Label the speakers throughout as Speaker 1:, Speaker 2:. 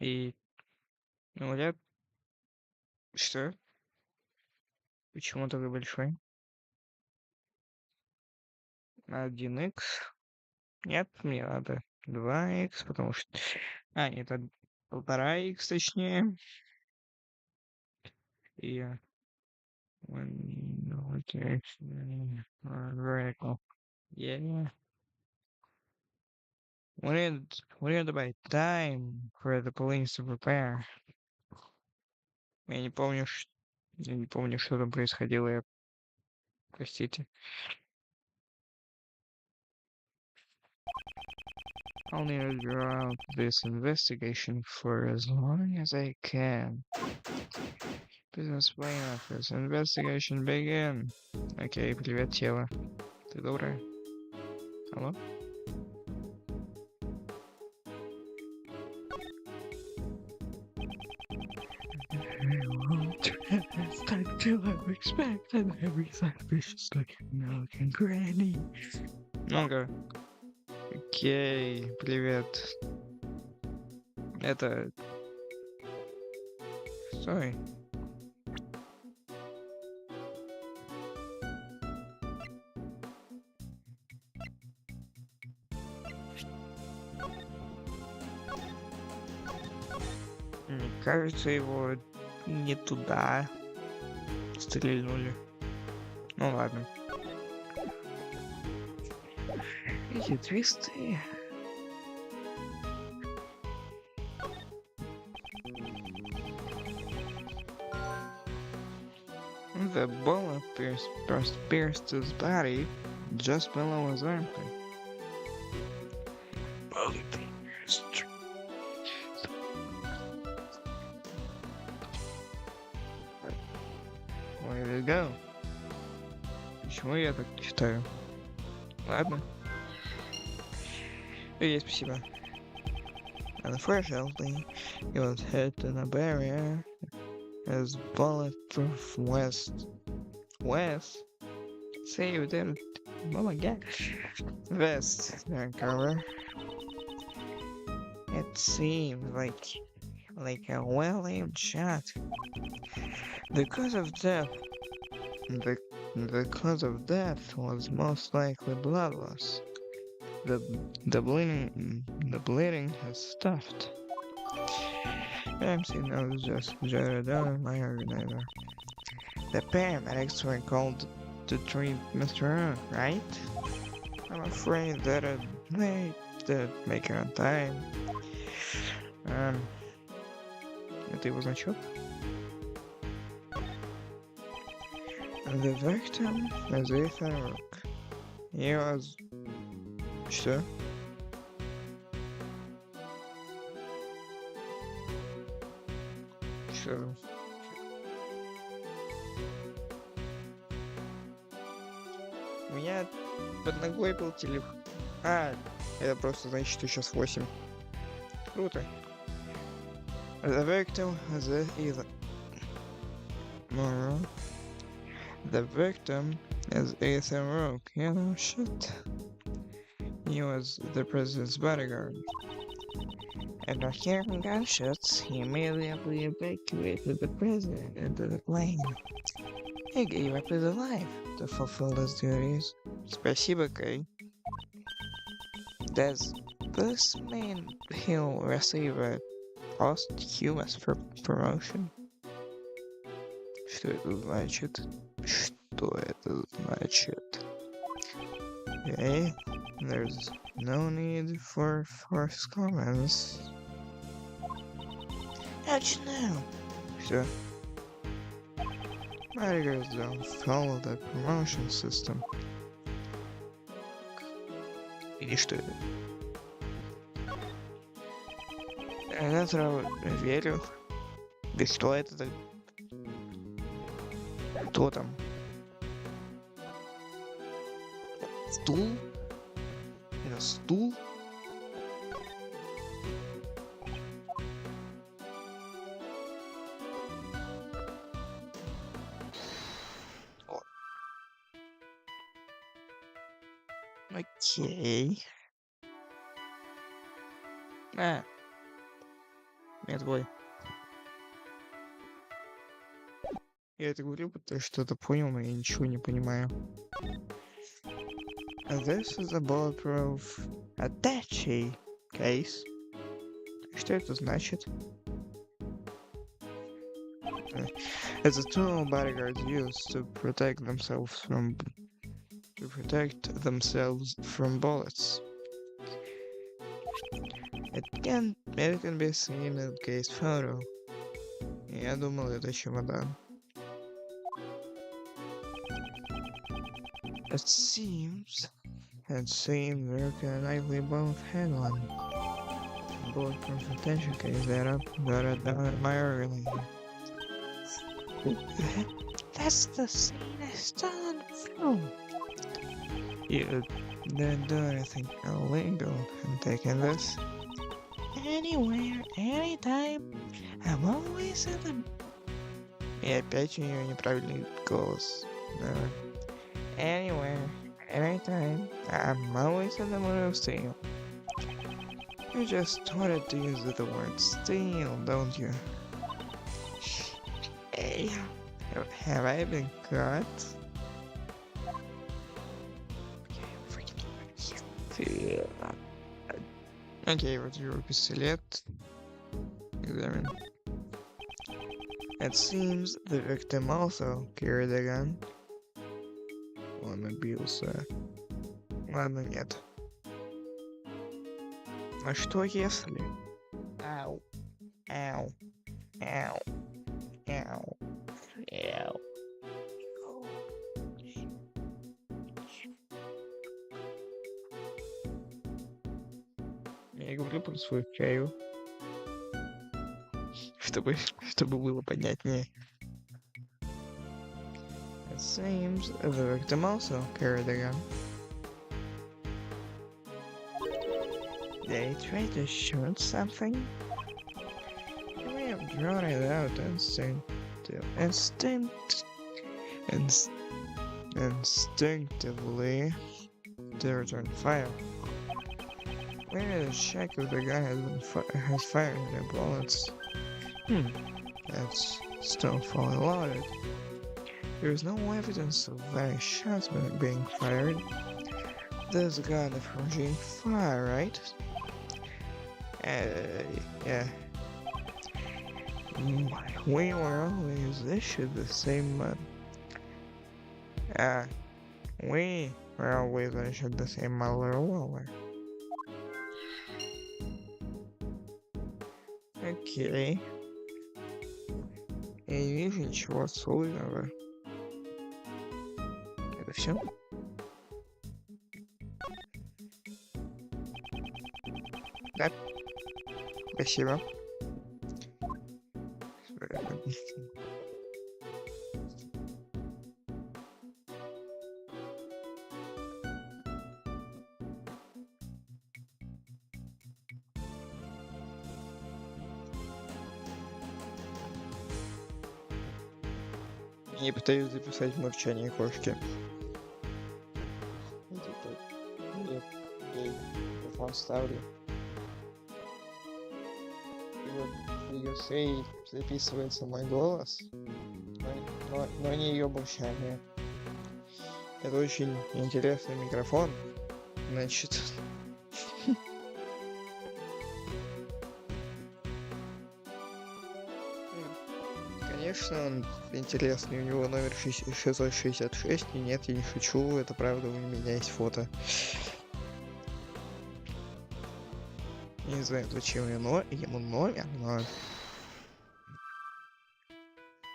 Speaker 1: И говорят, что? Почему такой большой? 1 х. Нет, мне надо 2 х, потому что... нет, это 1,5 х точнее. И... Vertical. Yeah. We need to buy time for the police to prepare. Я не помню, я не помню, что там происходило. Простите. I'll need to draw out this investigation for as long as I can. Business plan office. Investigation begin. Окей, привет, тело. Ты добрая? Алло? Until I expected every suspicious looking granny. Ну-ка. Окей, привет. Это... Стой. Мне кажется, его не туда стрельнули. Ну ладно. Эти твисты. The bullet pierced his body just below his armpit. Bullet pierced. Where did it go? Почему я так читаю? Ладно. Спасибо. Unfortunately, he was hit in a barrier. His bulletproof vest. Say you didn't. Oh my god. Vest. Cover. It seemed like a well-aimed shot. The cause of death. The cause of death was most likely blood loss. The bleeding has stopped. MC knows just Jared, my organizer. The paramedics were called to treat Mr. Rook, right? I'm afraid that they didn't make it on time. Это его значок? The victim is Ethan Rook. He was... Что? Что? У меня под ногой был телефон. Это просто значит, что сейчас 8. Круто. The victim is Ethan. The victim is Ethan Rook. You know, shit. He was the president's bodyguard. After hearing gunshots, he immediately evacuated the president into the plane. He gave up his life to fulfill his duties. Спасибо, Кэй. Does this mean he'll receive a posthumous promotion? Что это значит? Что это значит? Okay, there's no need for forced comments. How'd you know? Что? Bodyguards don't follow the promotion system. Или что это? Я сразу верю. Да что это? Кто там? Стул? Это стул? Окей. Я такой... Я это говорю, потому что что-то понял, но я ничего не понимаю. This is a bulletproof attache case. Что это значит? It's a tool bodyguards use to protect themselves from bullets. It can be seen in the case photo. Я думал, это чемодан. It seems there can likely both had one. Bulletproof attention case that up, got it down at my early. That's the scene I saw on film. You didn't do anything illegal in taking this. Anywhere, anytime, I'm always in the... И опять у нее неправильный голос. Anywhere, anytime, I'm always in the mood of steal. You just wanted to use the word steal, don't you? Hey, have I been caught? Okay, вот your пистолет. Examine. It seems the victim also carried a gun. Он набился. Ладно, нет. А что если? Ау. Ау. Ау. Ау. Ау. Я говорю про свою чаю. Чтобы было понятнее. It seems the victim also carried a gun. They tried to shoot something? You may have drawn it out instinctively to return fire. We need to check if the gun has fired any bullets. That's still fully loaded. There is no evidence of any shots being fired. This gun is from G5, right? Yeah. We were always issued the same we were always issued the same model revolver. Окей. Я не вижу ничего особенного. Это все? Да. Спасибо. Я пытаюсь записать мурчание кошки. Я телефон ставлю. И вот ее записывается мой голос, но не ее бурчание. Это очень интересный микрофон. Значит... Конечно, он интересный, у него номер 666, и нет, я не шучу, это правда, у меня есть фото. Не знаю, зачем ему номер, но...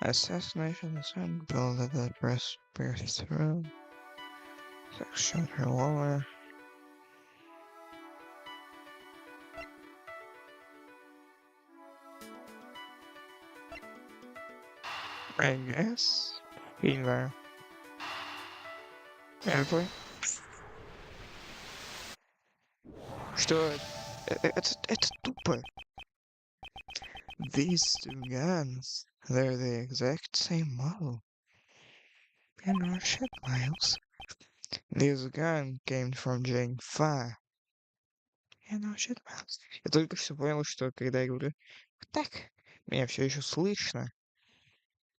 Speaker 1: Assassination is unbuilt at that press through. Section revolver. I guess. И не знаю. Anyway. Что? Это тупо. These two guns, they're the exact same model. And no shit, Miles. This gun came from Jane 5. And no shit, Miles. Я только что понял, что когда я говорю Так, меня все еще слышно.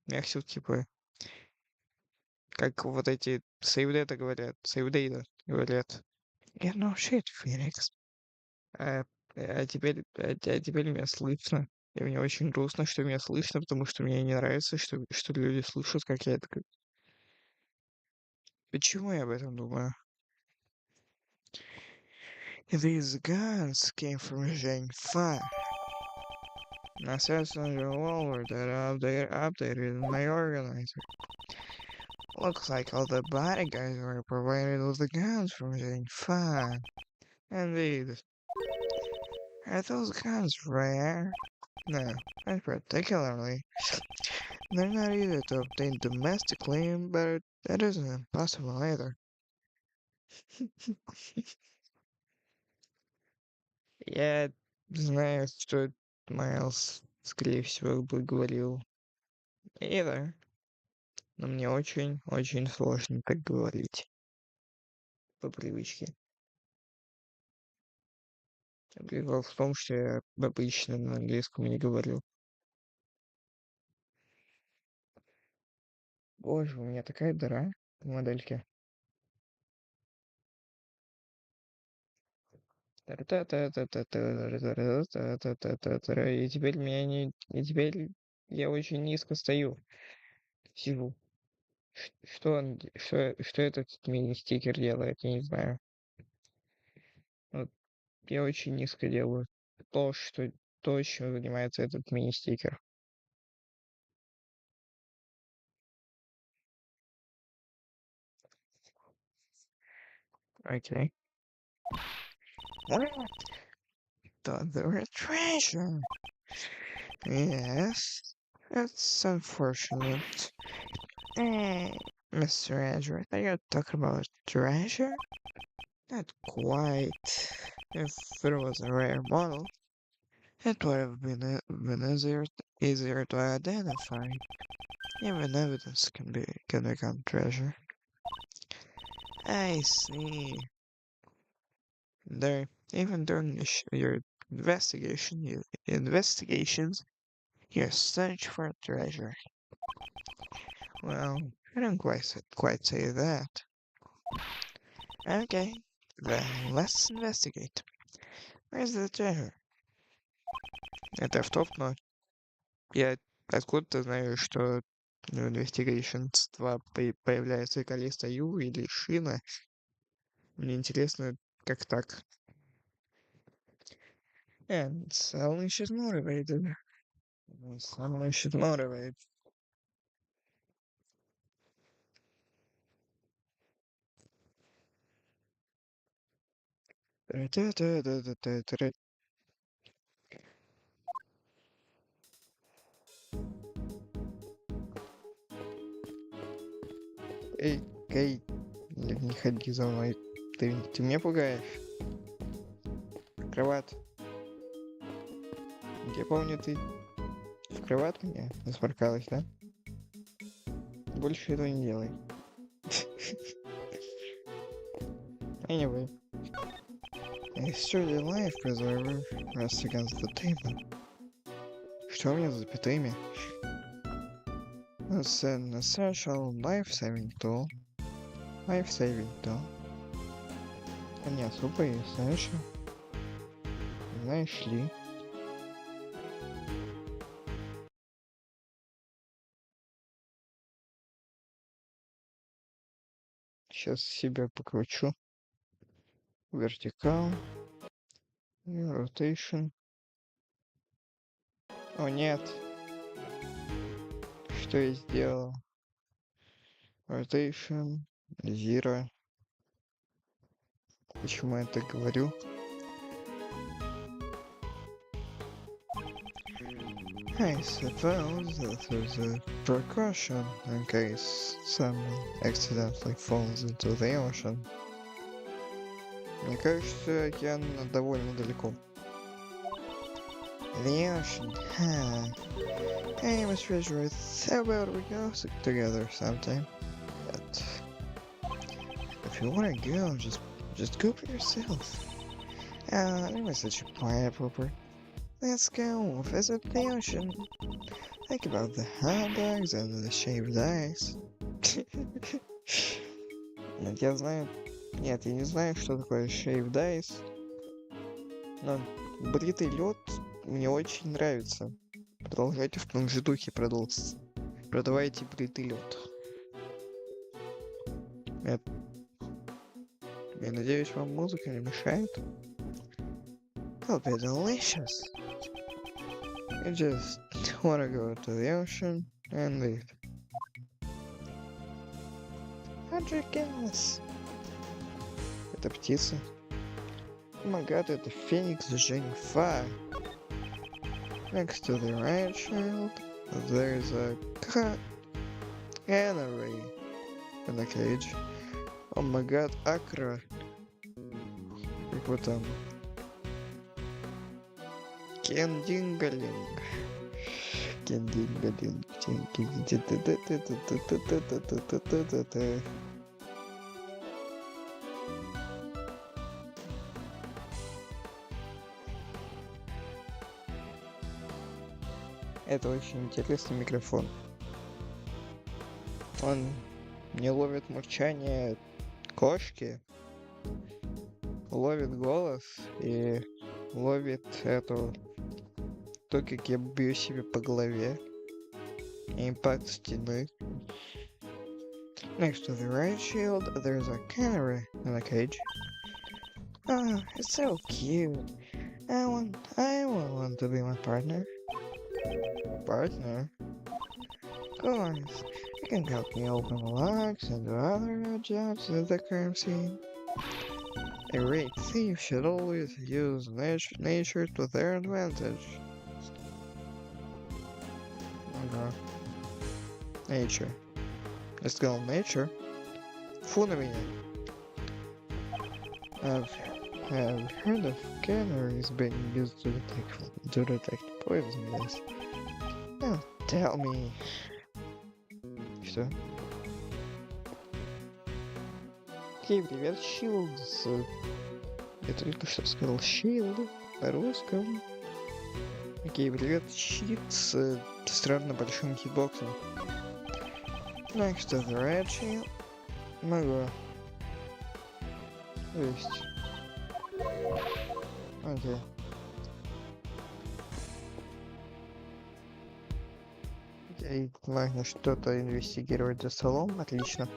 Speaker 1: Я все типа, как вот эти сейвдейта говорят, сейвдейта говорят. Yeah, no shit, Phoenix. А, а теперь меня слышно. И мне очень грустно, что меня слышно, потому что мне не нравится, что люди слышат, как я это... Почему я об этом думаю? These guns came from Zhang Fa. An assassin revolver that updated in my organizer. Looks like all the bad guys were provided with the guns from Zhang Fa. Indeed. Are those guns rare? No, not particularly. They're not easy to obtain domestically, but that isn't impossible either. Я знаю, что Майлз, скорее всего, бы говорил either, но мне очень сложно так говорить по привычке. Прикол в том, что я обычно на английском не говорю. Боже, у меня такая дыра в модельке. И теперь меня не... И теперь я очень низко стою. Сижу. Что этот мини-стикер делает, я не знаю. Вот я очень низко делаю. То, чем занимается этот мини-стикер. Окей. The treasure. Yes, it's unfortunate. Mr. Andrew, I thought you were talking about treasure? Not quite. If it was a rare model, it would have been easier to identify. Even evidence can become treasure. I see. Even during your investigations, you search for a treasure. Well, I don't quite say that. Okay, then let's investigate. Where's the treasure? Это автоп, но я откуда-то знаю, что в Investigations 2 появляется Калиста Ю или Шина. Мне интересно, как так. And suddenly she's motivated. Suddenly she's motivated. Эй, Кей, не ходи за мной. Ты меня пугаешь. Кроват. Я помню, ты в кроват меня насморкалась, да? Больше этого не делай. Anyway. A sturdy life preserver rests against the table. Что у меня за запятыми? It's an essential life-saving tool. Life-saving tool. А не особо и essential. Знаешь ли? Сейчас себя покручу. Вертикал. Rotation. О нет. Что я сделал? Rotation. Zero. Почему я так говорю? I suppose that there's a precaution in case someone accidentally falls into the ocean. Мне кажется, океан довольно далеко. The ocean, huh? I must treasure it. How about we go together sometime? But if you wanna go, just go by yourself. That was such a quiet pooper. Let's go visit the ocean. Think about the hot dogs and the shaved ice. Нет, я знаю... Нет, я не знаю, что такое shaved ice. Но бритый лед мне очень нравится. Продолжайте в том же духе, продавайте бритый лед. Я надеюсь, вам музыка не мешает. It'll be delicious. You just wanna go to the ocean and leave. How'd you guess? Это птица. Oh my god, это феникс Женьфа. Next to the right child, there's a canary in a cage. Oh my god, Акра. Как вот там. Кендингалинг. Кендингалинг. Это очень интересный микрофон. Он не ловит мурчание кошки, ловит голос и ловит эту... То, как я бью себе по голове. Импакт стены. Next to the right shield, there's a canary in a cage. Oh, it's so cute. I want to be my partner. Partner? Of course. You can help me open locks and do other jobs at the crime scene. A great thief should always use nature to their advantage. Ага. Nature. Я сказал nature. Фу на меня. I've heard of canaries being used to detect poison gas. Now tell me. Что? Окей, привет, Shields. Я только что сказал Shield на русском. Окей, привет, щит с странно большим хитбоксом. Next to the red shield. Могу. То есть... Окей. Окей, можно что-то инвестигировать за столом. Отлично.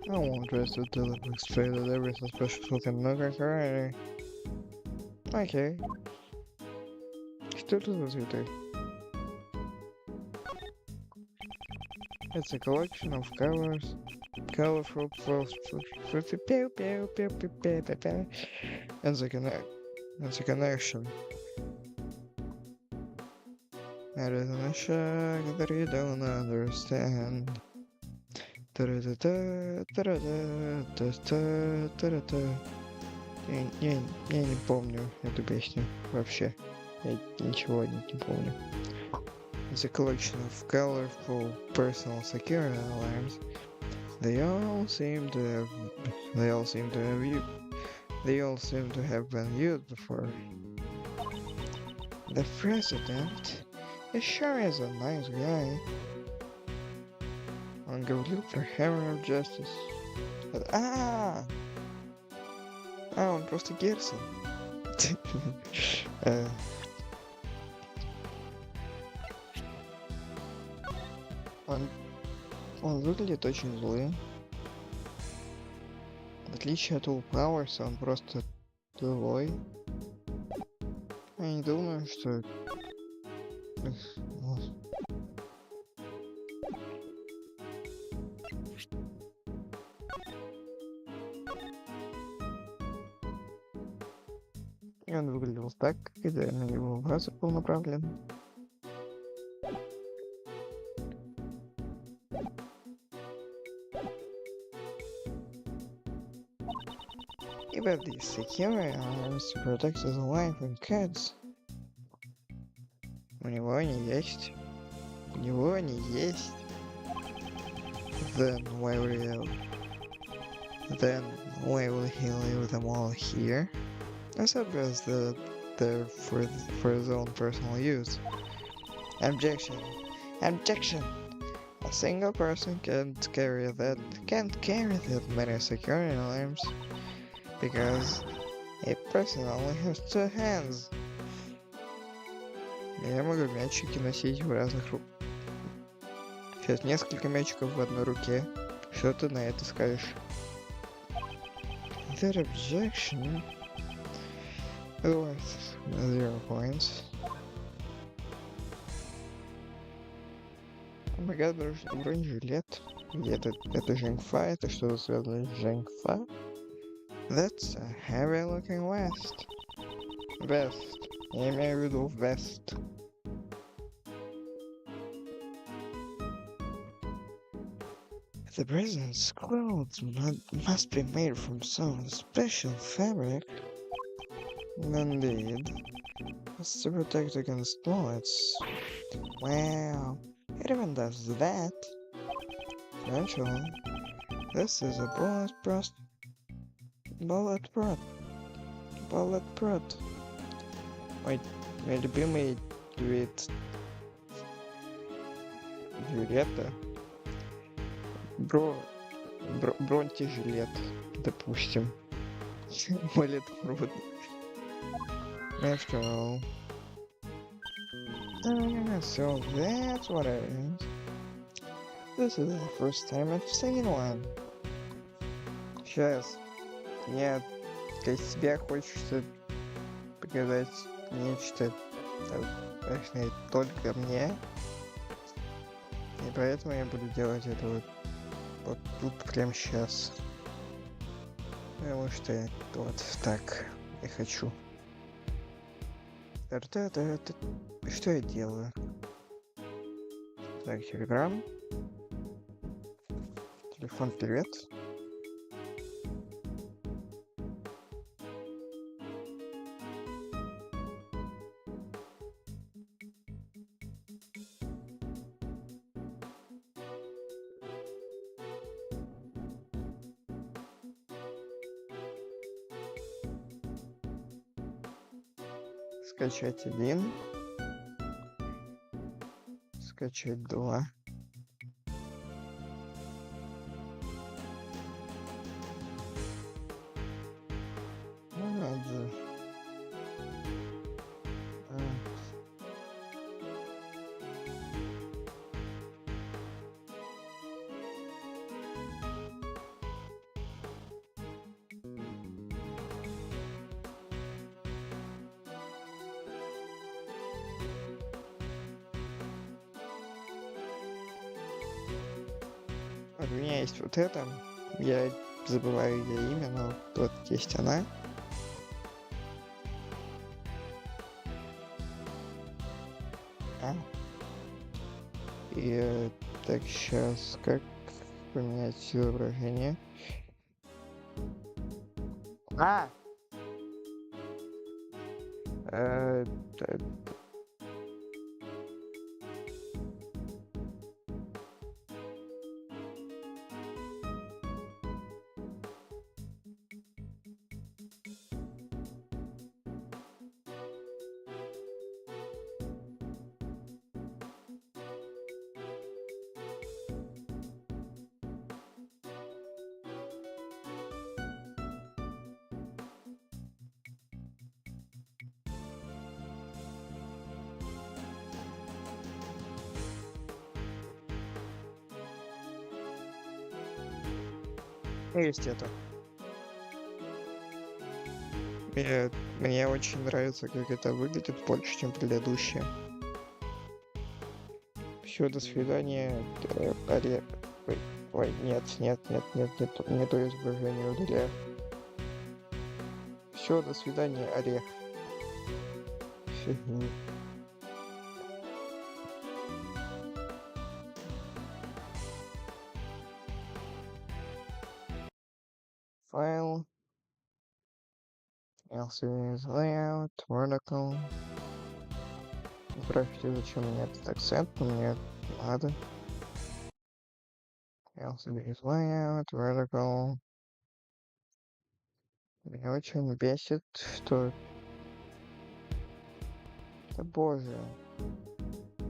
Speaker 1: I won't trust to demonstrate that every suspicious can look like already. Окей. Что это за цветы? It's a collection of colorful and the connection. That isn't a shock that you don't understand. Я не помню эту песню вообще. Я ничего не помню. It's a collection of colorful personal security alarms. They all seem to have been used before. The president is sure is a nice guy. Он говорил про Hammer of Justice. Он просто Герсон. Он выглядит очень злым. В отличие от Powers, он просто злой. Я не думаю, что... И он выглядел так, когда на его глаз был направлен. Even these security alarms to protect his wife and kids. У него они есть. Then why will he leave them all here? I suppose the there for his own personal use. Objection! Objection! A single person can't carry that many security alarms because a person only has two hands. Я могу мячики носить в разных руках. Сейчас несколько мячиков в одной руке. Что ты на это скажешь? That objection worth 0 points. О май гад, бронежилет. Это Женьфа? Это что-то связано с Женьфа? That's a heavy looking vest. Vest. Я имею в виду vest. The president's clothes must be made from some special fabric. Indeed. It's to protect against bullets. Wow. It even does that. Actually, this is a bulletproof. Мой любимый вид жилета. Бронежилет, допустим. Bulletproof. After all. So that's what it is. This is the first time I've seen one. Сейчас. Мне для себя хочется показать нечто, точнее, только мне. И поэтому я буду делать это вот тут прямо сейчас. Потому что вот так я хочу. Что я делаю? Так, Телеграм. Телефон вперед. Скачать 1. Скачать 2. Ну надо. У меня есть вот это. Я забываю ее имя, но вот есть она. И так, сейчас как поменять изображение? Есть это. Мне очень нравится, как это выглядит больше, чем предыдущее. Все, до свидания. Олег. Ой, нет, не то изображение удаляю. Все, до свидания, Олег. Файл. LCD layout, vertical. Граффити зачем мне этот акцент, но мне надо. LCD layout, vertical. Меня очень бесит, что Да боже.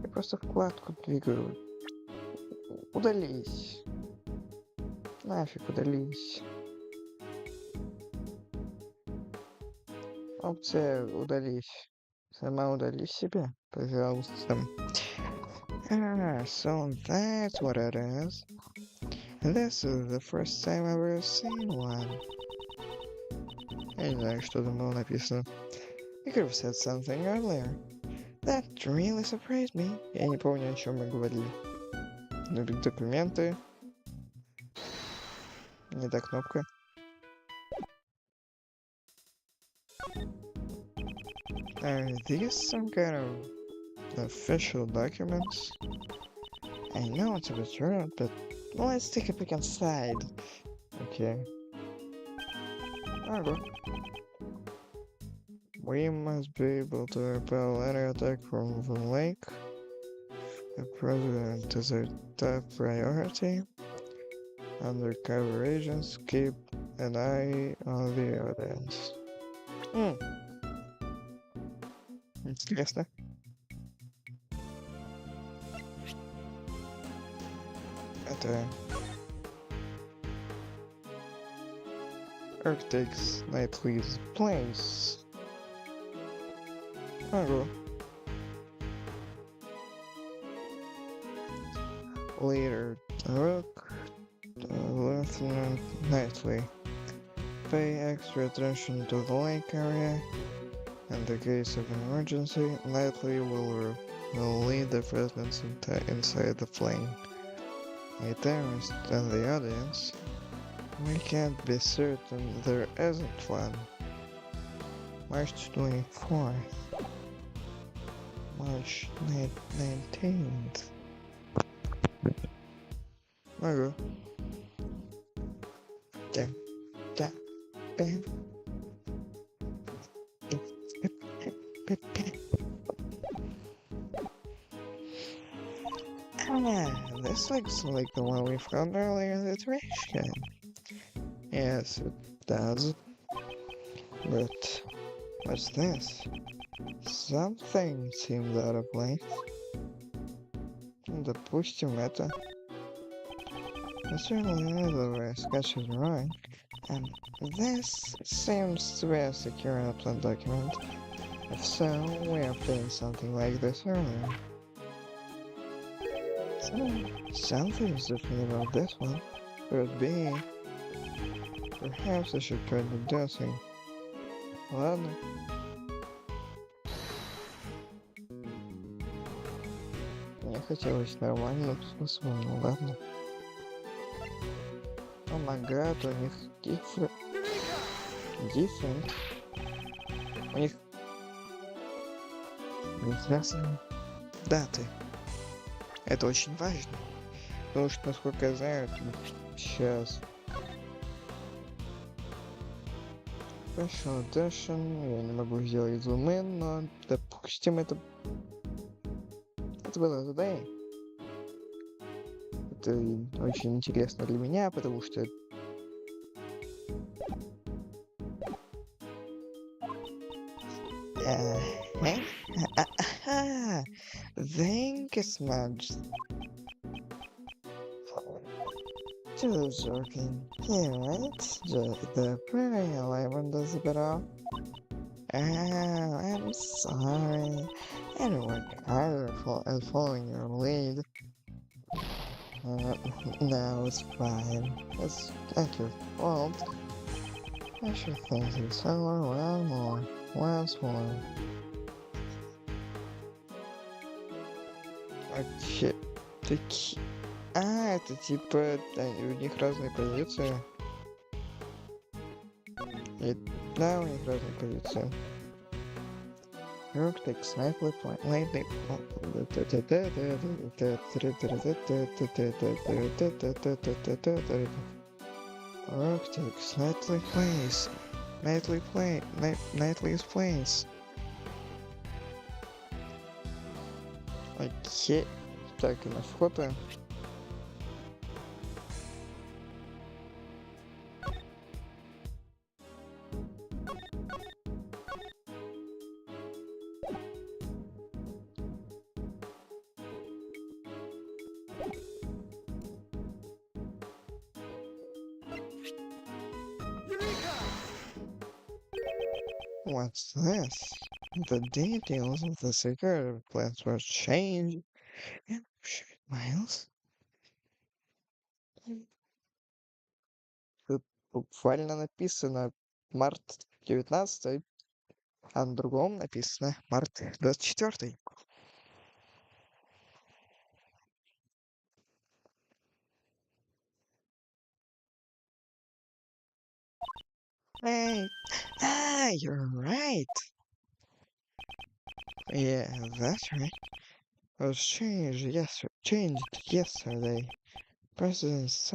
Speaker 1: Я просто вкладку двигаю. Удались. Нафиг удались. Опция удались. Сама удали себя, пожалуйста. So that's what it is. This is the first time I've ever seen one. Я не знаю, что там было написано. You could have said something earlier. That really surprised me. Я не помню, о чем мы говорили. Документы. Не та кнопка. Are these some kind of official documents? I know it's a bit rude, but let's take a peek inside. Okay. Alright. We must be able to repel any attack from the lake. The president is our top priority. Undercover agents keep an eye on the evidence. Интересно. Это... Earth takes Nightly's place. Ого. Later, Rook, Lieutenant Nightly. Pay extra attention to the lake area. In the case of an emergency, Nightly will lead the presidents inside the plane. A terrorist in the audience. We can't be certain there isn't one. March 24th. March 19th. Ого. Да. Да. Бэм. This looks like the one we found earlier in the trash can. Yes, it does. But what's this? Something seems out of place. Допустим, это. Certainly another sketch is right. And this seems to be a secure upland document. If so, we are playing something like this earlier. Something's different about this one. Could be. Perhaps I should try the dosing. Ладно. Мне хотелось нормально, ну ладно. О май гад, у них different. У них разные даты. Это очень важно. Потому что, насколько я знаю, сейчас Special Edition, я не могу сделать зум-ин, но, допустим, это было задание. Это очень интересно для меня, потому что Thank you so much. Just joking. Here, right? The pretty alignment does a bit off. Oh, I'm sorry. I didn't work harder at following your lead. No, it's fine. It's not your fault. I should thank you so once more. Вообще, такие... это типа... у них разные позиции. Да, у них разные позиции. Rook takes nightly point. Rook takes nightly place. Nightly's place. Окей. Так, и на фото. What's this? The details of the security plans were changed. And Miles? Тут буквально написано март 19, а на другом написано март 24. Hey, you're right. Yeah, that's right. It was changed yesterday. President's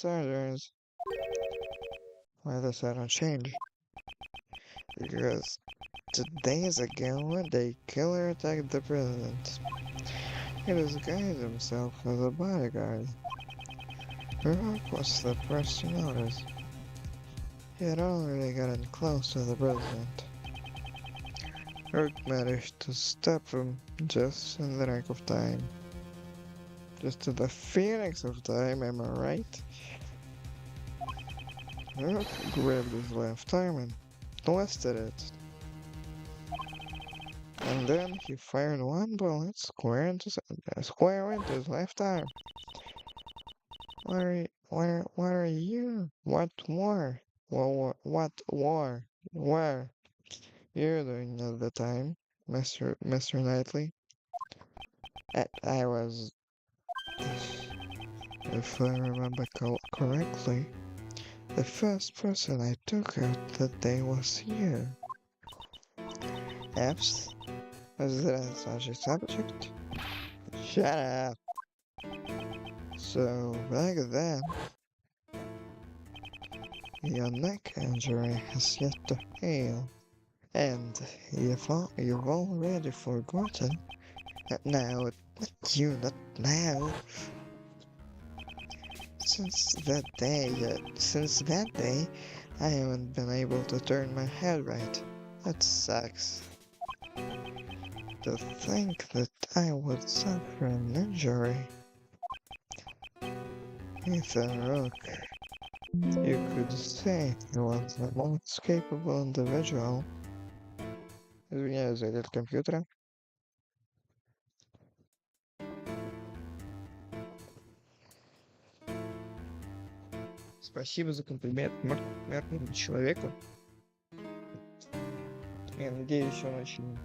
Speaker 1: orders. Why does that not change? Because 2 days ago, the killer attacked the president. He disguised himself as a bodyguard. Rock was the first to notice. He had already gotten close to the president. Rook managed to stop him just in the nick of time. Just in the phoenix of time, am I right? Rook grabbed his left arm and twisted it. And then he fired one bullet square into his left arm. What are you? What war? What war? Where you doing at the time, Mr. Knightley? I was, if I remember correctly, the first person I took out that day was you. Epps? Was that such a subject? Shut up. So back then, your neck injury has yet to heal, and you've already forgotten. Now, not now. Since that day, I haven't been able to turn my head right. That sucks. To think that I would suffer an injury. Ethan Rook, you could say he was the most capable individual. Извиняюсь за этот компьютер. Спасибо за комплимент мертвому человеку. Я надеюсь, он очень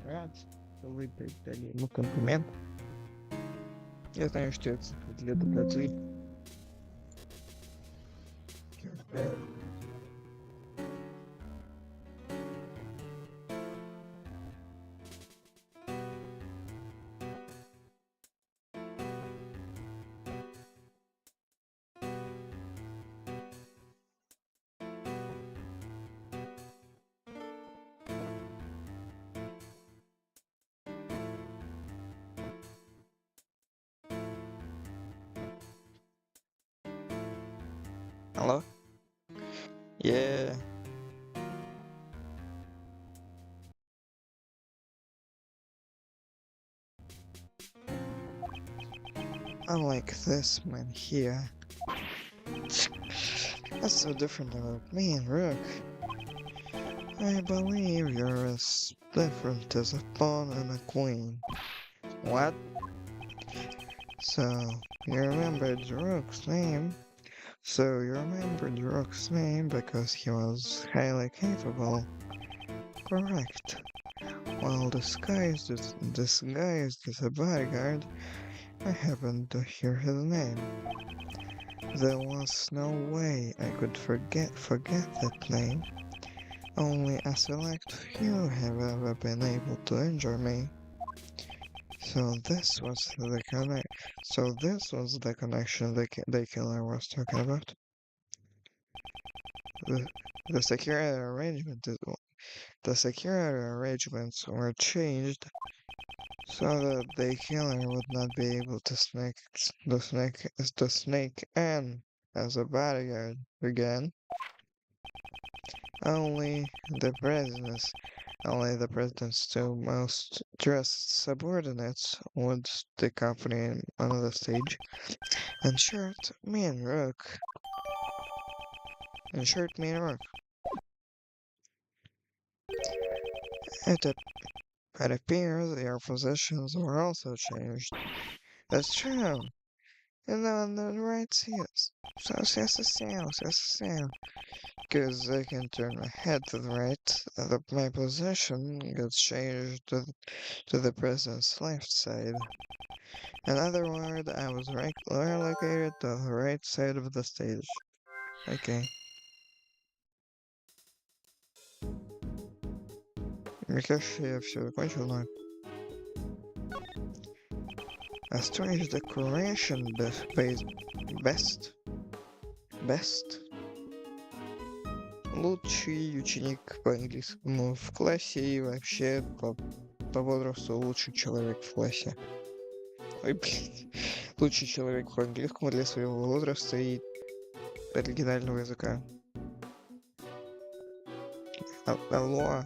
Speaker 1: рад, что вы передали ему комплимент. Я знаю, что это для доброты. Hello? Yeah. Unlike this man here. That's so different about me and Rook. I believe you're as different as a pawn and a queen. What? So, you remembered Rook's name? So you remembered Rook's name because he was highly capable. Correct. While disguised as a bodyguard, I happened to hear his name. There was no way I could forget that name. Only a select few have ever been able to injure me. So this was the connection the killer was talking about. The security arrangements were changed so that the killer would not be able to sneak in as a bodyguard again. Only the president's two most trusted subordinates would accompany him on the stage. In short, me and Rook. It, ap- it appears your positions were also changed. That's true. And on the right seats. So, because I can turn my head to the right, my position gets changed to the president's left side. In other words, I was relocated to the right side of the stage. Okay. Мне кажется, я все закончил, но... A strange decoration best. Лучший ученик по английскому в классе и вообще по возрасту лучший человек в классе. Ой, блин. Лучший человек по английскому для своего возраста и оригинального языка. Алло.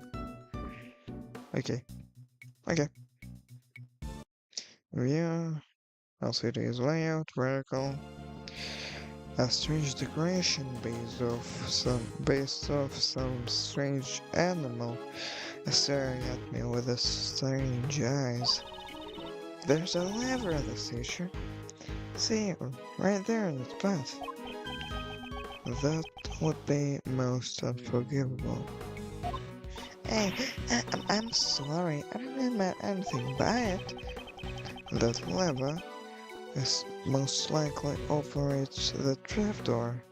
Speaker 1: Окей. View. Also it is layout, vertical. A strange decoration based off some strange animal staring at me with his strange eyes. There's a lever at the station. See, right there in its path. That would be most unforgivable. Hey, I'm sorry, I didn't mean anything by it. That lever is most likely operates the trapdoor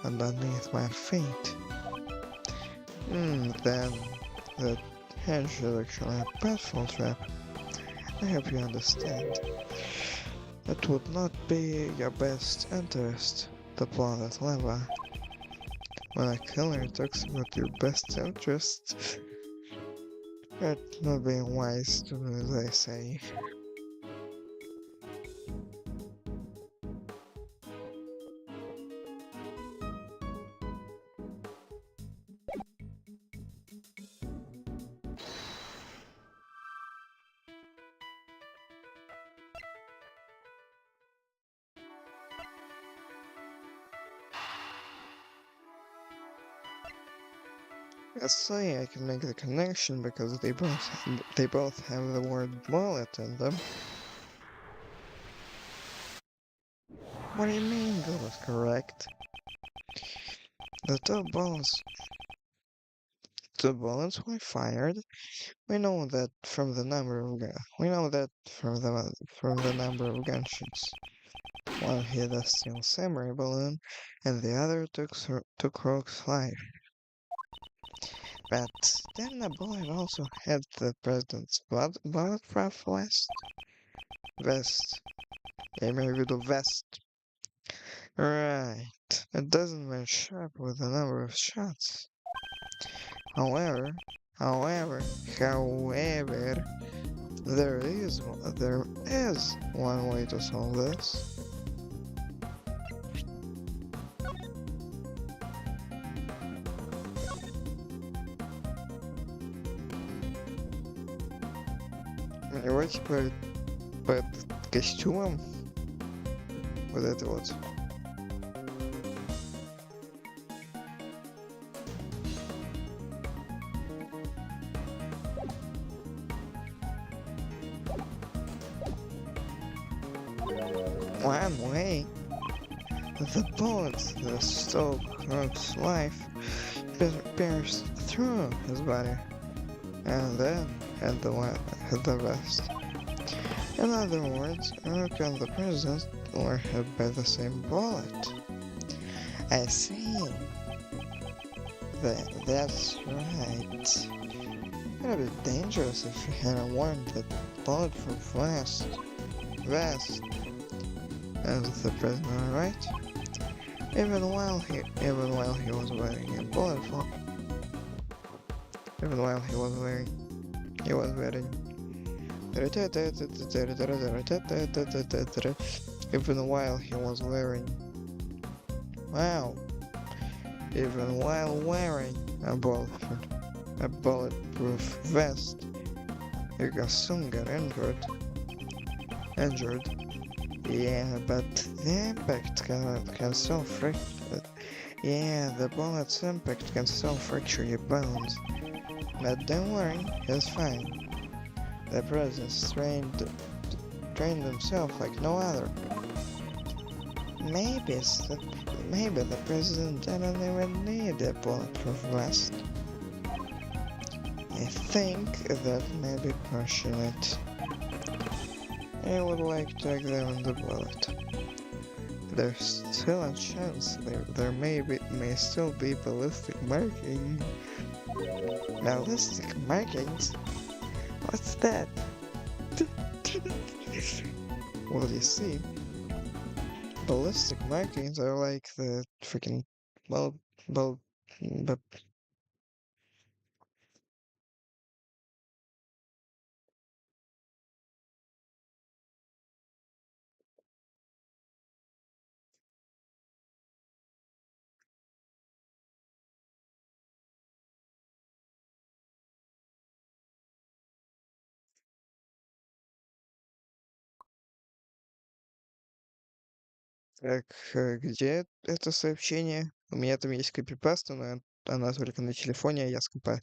Speaker 1: underneath my feet. Then that hinge is actually a pitfall trap. I hope you understand. It would not be your best interest to pull that lever. When a killer talks about your best interest, it not be wise to do as I say. I say I can make the connection because they both have the word bullet in them. What do you mean that was correct? The two bullets were fired. We know that from the number of gunshots. One hit a steel samurai balloon, and the other took Rogue's life. But then the bullet also hit the president's bulletproof vest. Я имею в виду vest. Right. It doesn't match up with the number of shots. However, there is one way to solve this. Давайте под костюмом вот это вот. One way. The bullets that stole Rogue's life pierced through his body, and then hit the vest. In other words, Rogue and the president were hit by the same bullet. I see. That's right. It would be dangerous if you hadn't worn the bulletproof vest. As the prisoner, right? Even while he was wearing a bulletproof. Even while he was wearing. Even while he was wearing. Wow. Even while wearing a bulletproof vest, you can soon get injured. Yeah, but the impact can still fracture. Yeah, the bullet's impact can still fracture your bones. But don't worry, he's fine. The president trained himself like no other. Maybe maybe the president didn't even need a bulletproof vest. I think that may be pushing it. I would like to examine the bullet. There's still a chance there may still be ballistic marking. Ballistic markings? What's that? Well, you see, ballistic markings are like the freaking well, well, but так, где это сообщение? У меня там есть копипаста, но она только на телефоне, а я скопаю.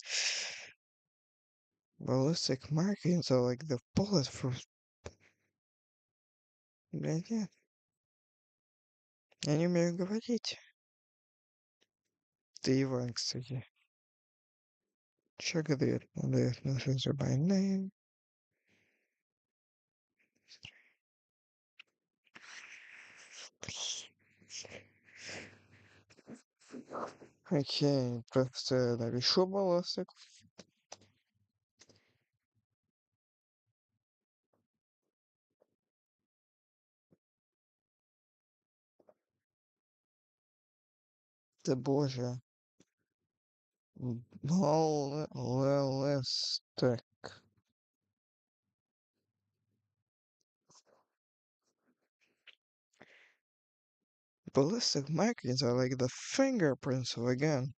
Speaker 1: Ballistic markings are like the bulletproof. Блядь, я не умею говорить. Ты Иван, кстати. Чё говорит? Говорит, message by name. Окей, просто напишу балластик. Да боже. Балластик. Ballistic markings are like the fingerprints of a gun.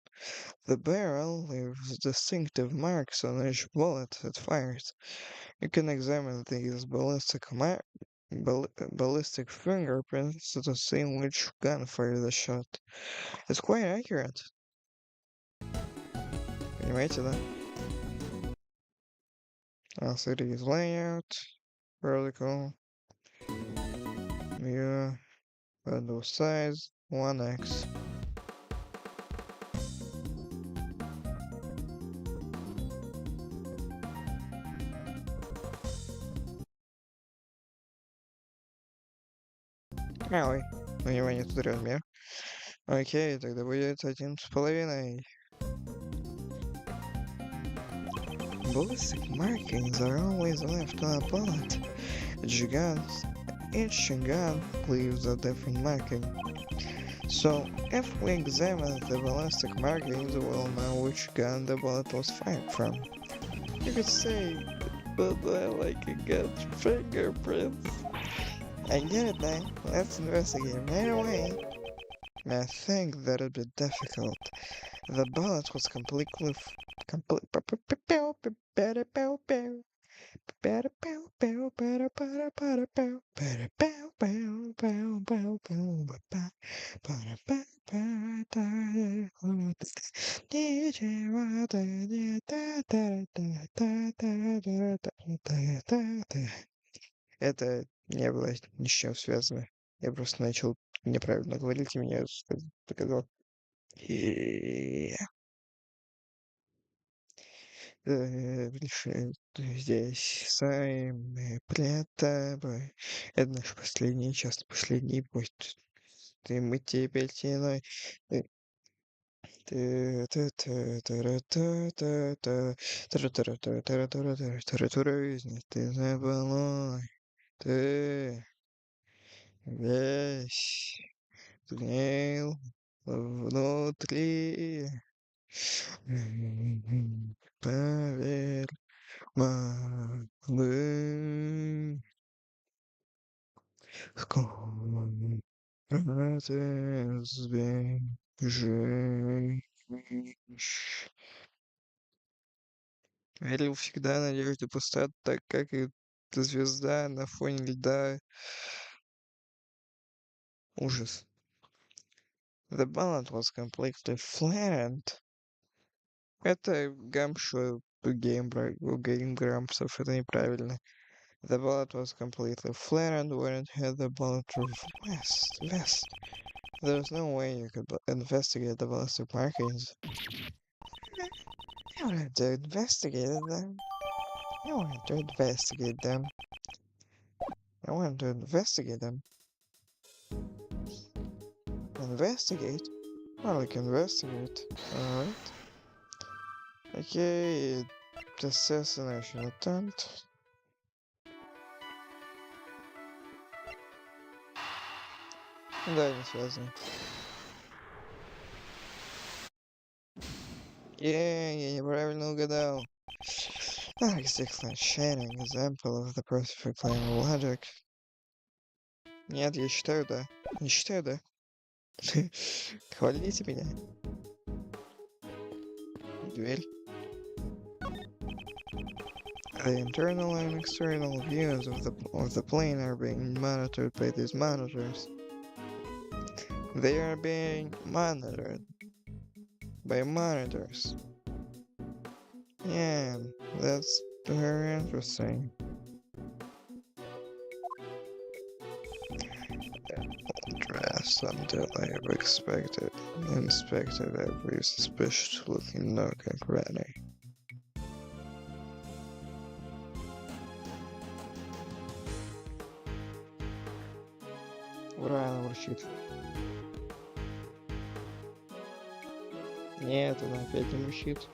Speaker 1: The barrel leaves distinctive marks on each bullet it fires. You can examine these ballistic fingerprints to see which gun fired the shot. It's quite accurate. Понимаете, да? Series layout, vertical, view, window size, 1x. Ой, внимание, тут размер. Окей, тогда будет 1,5. Ballistic markings are always left on a bullet. Each gun leaves a different marking. So, if we examine the ballistic markings, we'll know which gun the bullet was fired from. You could say, but I like a gun fingerprints. I get it now. Let's investigate right away. I think that'd be difficult. The bullet was completely Это не было ни с чем связано. Я просто начал неправильно говорить, и меня показал. Здесь самый приятный. Это наш последний час, последний путь. Ты мы теперь тяной. Ты забылой. Ты весь гнил внутри. Поверь, могу. Скоро ты сбежишь. Верил всегда, надежда пуста, так как и звезда на фоне льда. Ужас. The bullet was completely flattened. Это гамшу Game Gramsов, это неправильно. The bullet was completely flat and when it hit the bullet west. There's no way you could investigate the ballistic markings. I wanted to investigate them. I wanted to investigate them. I wanted to investigate them. Investigate? Well, like investigate. Alright. Okay, assassination attempt. Да, не связано. Я неправильно угадал. Not exactly a shining example of the perfect line of logic. Нет, я считаю, да. Не считаю, да. Хвалите меня. Дверь. The internal and external views of the plane are being monitored by these monitors. They are being monitored by monitors. Yeah, that's very interesting. Dressed until I have inspected every suspicious looking nook and cranny. Ура, она урчит. Нет, она опять не мучит.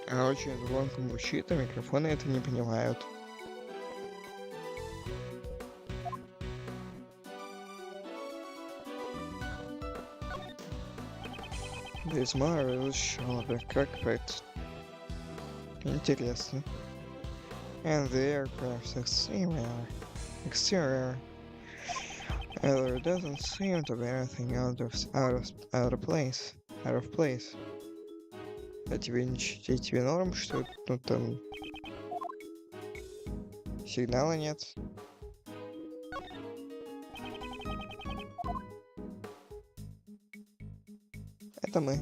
Speaker 1: Она очень звонко мучит, а микрофоны это не понимают. This marvelous show the cockpit. Интересно. And the aircraft's exterior. There doesn't seem to be anything out of place. А тебе норм, что ну там сигнала нет? Это мы.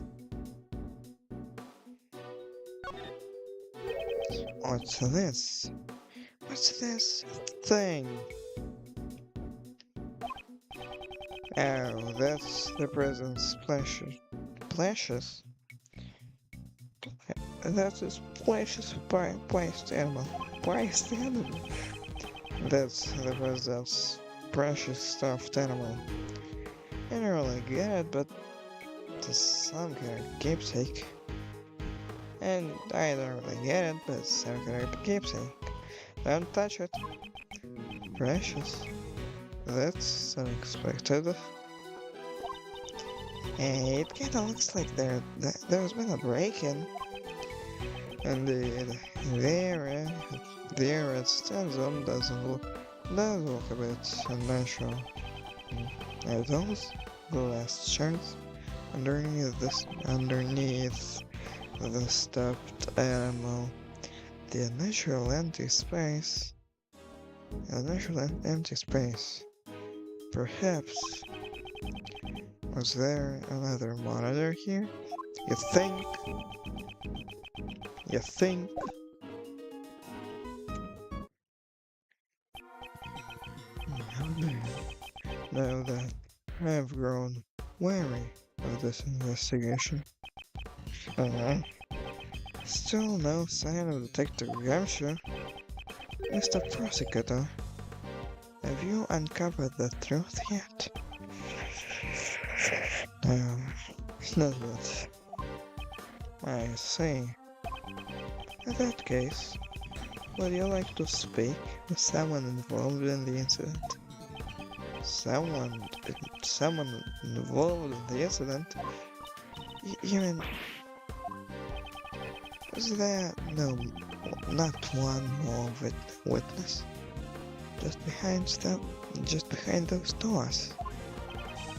Speaker 1: What's this? What's this thing? Oh, that's the president's splashes. That's his splashes placed animal. That's the president's precious stuffed animal. I don't really get it, but it's some kind of keepsake. And I don't really get it, but it's some kind of keepsake. Don't touch it. Precious. That's unexpected. It kinda looks like there's been a break-in. And the area it stands on does look a bit unnatural. Are those glass shards underneath the stuffed animal? The natural empty space. Perhaps. Was there another monitor here? You think? Now that I've grown wary of this investigation. Still no sign of Detective Gramsci. Mr. Prosecutor, have you uncovered the truth yet? No, not yet. I see. In that case, would you like to speak with someone involved in the incident? Someone involved in the incident? You mean... Was there not one more witness? Just behind those doors?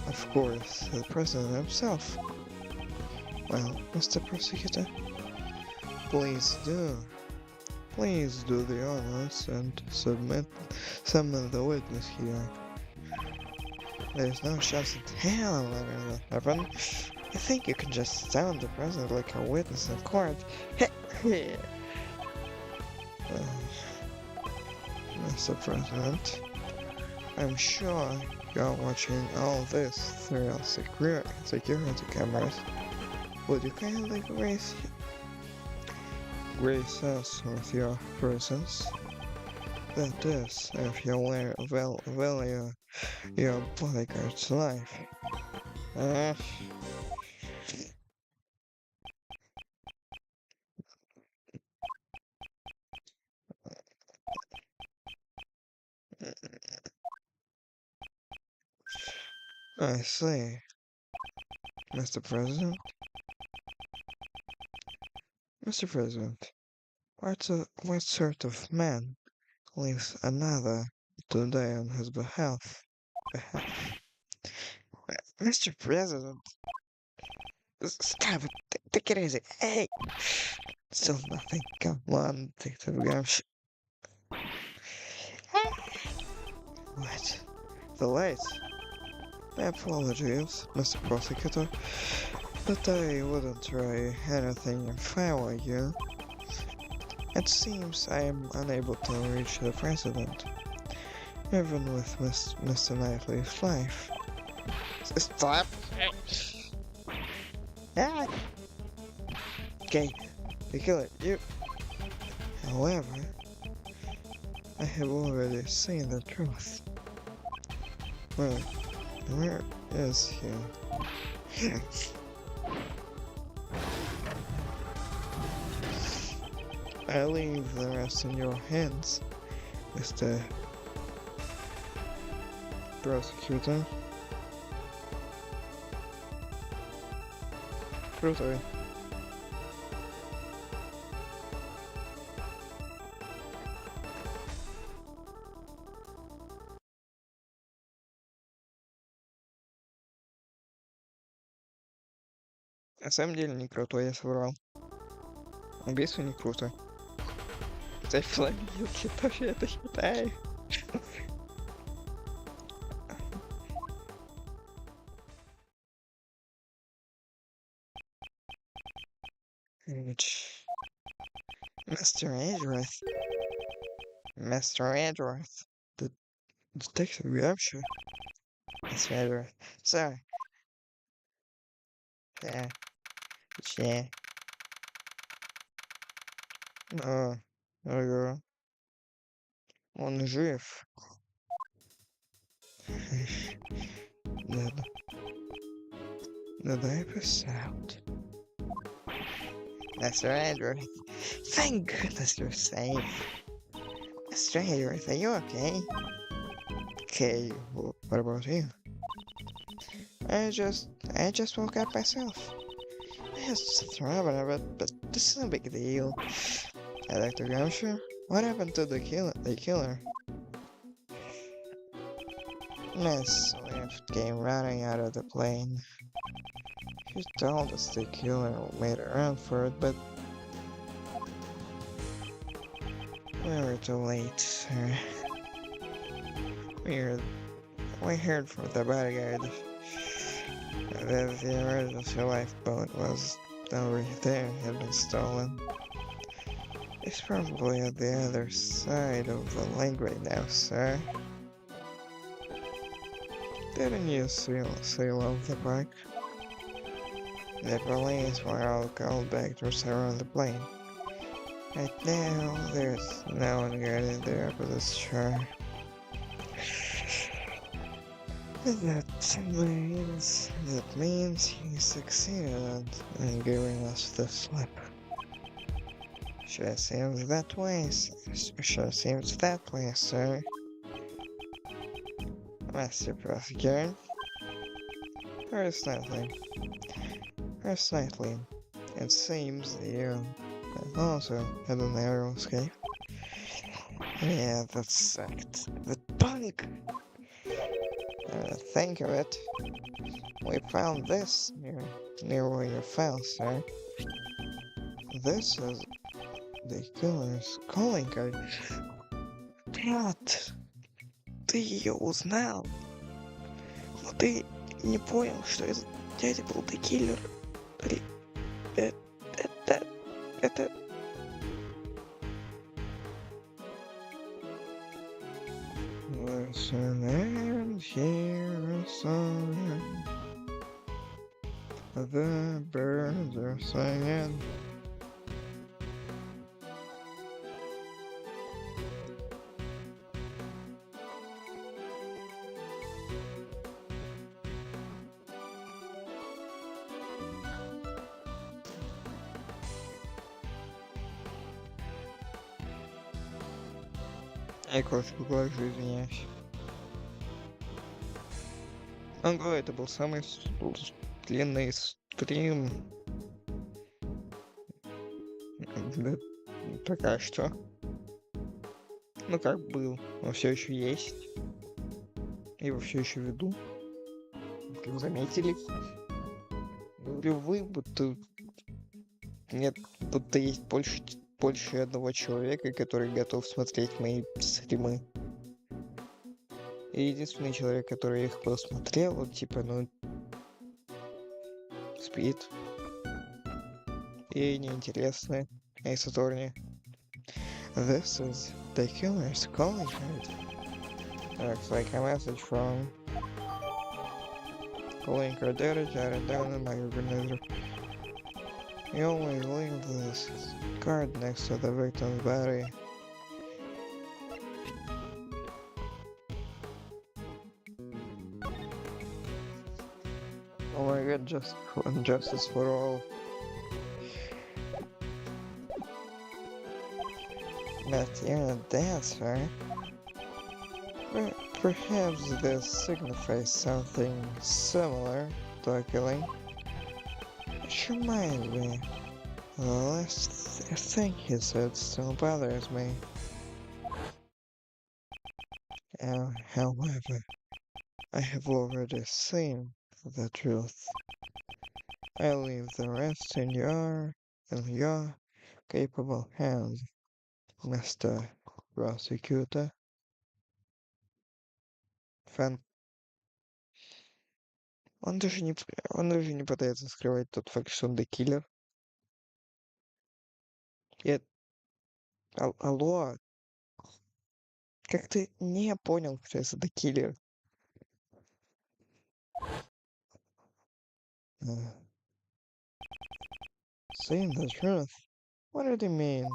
Speaker 1: Of course, the president himself. Well, Mr. Prosecutor, please do Please do the honors and summon the witness here. There's no chance in hell letting that happen. I think you can just summon the president like a witness in court. Mr. President, I'm sure you're watching all this through your security cameras. Would you kindly grace us with your presence? That is, if you value your bodyguard's life. Uh, I see, Mr. President. Mr. President, what sort of man leaves another to die on his behalf? Mr. President, stop it. Take it easy. Hey! Still nothing. Come on, take the Gramsci. What? The lights? My apologies, Mr. Prosecutor, but I wouldn't try anything if I were you. It seems I am unable to reach the President, even with Mr. Knightley's life. Stop! Ah! Okay, the killer, you. However, I have already seen the truth. Well, where is he? I leave the rest in your hands, Mr. Prosecutor. Brutal. На самом деле не крутой, я соврал. Убийство не круто. Ставь флагилки, тоже это считаю. Mr. Edgeworth. Mr. Edgeworth. The detective Gramsci. Mr. Edgeworth. Sorry. Yeah. Yeah. Ага. Он жив. Дай писать. Mr. Edgeworth. Thank goodness you're safe. Mr. Edgeworth, are you okay? Okay, well, what about you? I just woke up myself. I had something wrong with it, but this is no big deal. Dr. Gramsci, what happened to the killer? Miss Swift came running out of the plane. She told us the killer made a run for it, but we were too late, sir. We heard from the bodyguard that the emergency lifeboat was over there, had been stolen. It's probably at the other side of the lake right now, sir. Didn't you sail off the park? The police were all called back to surround the plane. Right now, there's no one guarding the opposite shore. That means he succeeded in giving us the slip. Sure seems that way, sir. Master Prosecutor. First nightly, it seems you also had a narrow escape. Yeah, that sucked. The punk! Think of it. We found this near where you fell, sir. This is the killer's calling card. Брат, ты ее узнал, но ты не понял, что этот дядя был the killer. Это... Listen and hear a song. The birds are singing. Я кошку глажу, извиняюсь. Ого, это был самый длинный стрим. Да, пока что. Ну как был, он все еще есть. Его все еще веду. Как заметили? Говорю, вы будто нет, будто есть больше одного человека, который готов смотреть мои стримы. И единственный человек, который их посмотрел, он типа, ну, спит. И неинтересно. Эй, Сатурни. This is the killer's calling card. Looks like a message from calling card data down in my organizer. You always leave this card next to the victim's body. Oh my god, justice for all. But you're a dancer. Perhaps this signifies something similar to a killing. Which reminds me, the last thing he said still bothers me. However, I have already seen the truth. I leave the rest in your capable hands, Mr. Prosecutor. Он даже не пытается скрывать тот факт, что он декиллер. Алло, как ты не понял, кто это декиллер? Saying the truth? What did he mean?